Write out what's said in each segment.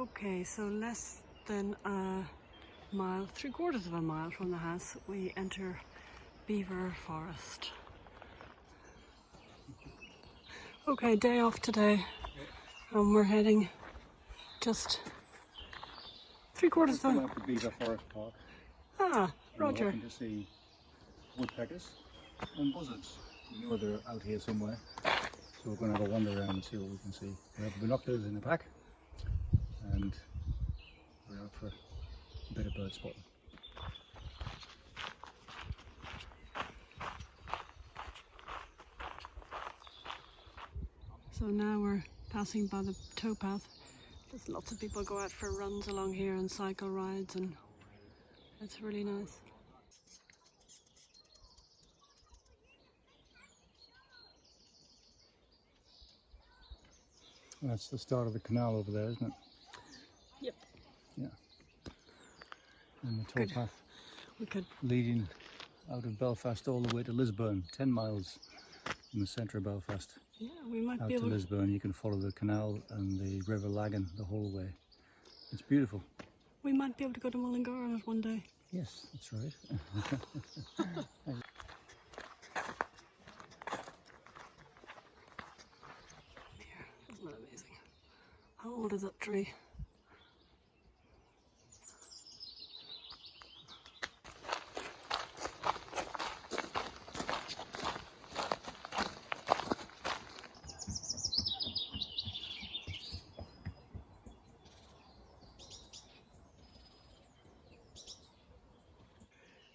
Okay, so less than a mile, 3/4 of a mile from the house, we enter Belvior Forest. Okay, day off today, and we're heading just 3/4 of Come out to Belvior Forest Park. Ah, Roger. We're hoping to see woodpeckers and buzzards. We know they're out here somewhere, so we're going to have a wander around and see what we can see. We have binoculars in the pack, and we're out for a bit of bird spotting. So now we're passing by the towpath. There's lots of people go out for runs along here and cycle rides, and it's really nice. That's the start of the canal over there, isn't it? Yep. Yeah. And the towpath We could. leading out of Belfast all the way to Lisburn, 10 miles in the centre of Belfast. Yeah, we might Out be to able to. Lisburn, you can follow the canal and the River Lagan the whole way. It's beautiful. We might be able to go to Mullingar on it one day. Yes, that's right. Here, isn't that amazing? How old is that tree?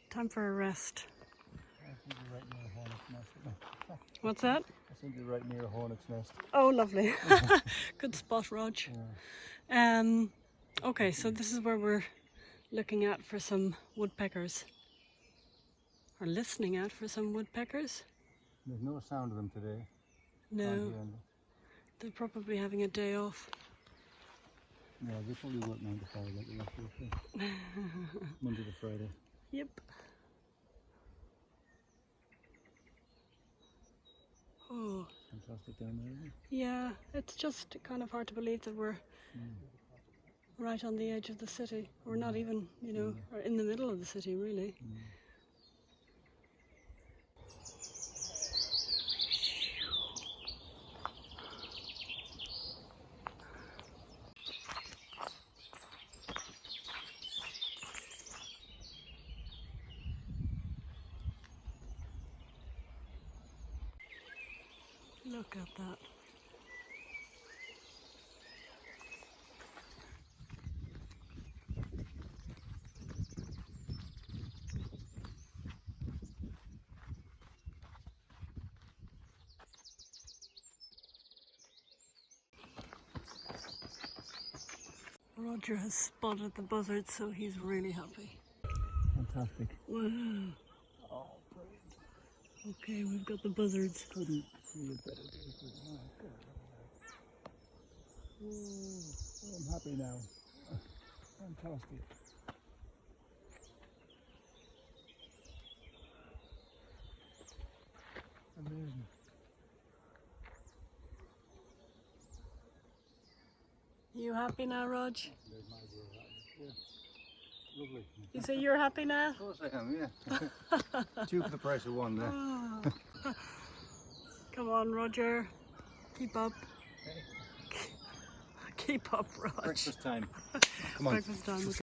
Time for a rest. I think you're right near a hornet's nest. What's that? I think you're right near a hornet's nest. Oh, lovely. Good spot, Rog. Yeah. Okay, so this is where we're looking out for some woodpeckers. Or listening out for some woodpeckers. There's no sound of them today. No, Can't hear them. they're probably having a day off. Yeah, they probably work 9 to 5 like the rest of us. Monday to Friday. Yep. Oh, Fantastic down there, isn't it? yeah, it's just kind of hard to believe that we're right on the edge of the city. We're not even, you know, or in the middle of the city, really. Look at that. Roger has spotted the buzzards, so he's really happy. Fantastic. Wow. Oh, brilliant. Okay, we've got the buzzards. Couldn't see a better day for the night. Oh, I'm happy now. Fantastic. Amazing. You happy now, Rog? There's my dear. Yeah. Lovely. You say you're happy now? Of course I am, yeah. 2 for the price of 1 there. Oh. Come on, Roger. Keep up. Keep up, Rog. Breakfast time. Come on. Breakfast time.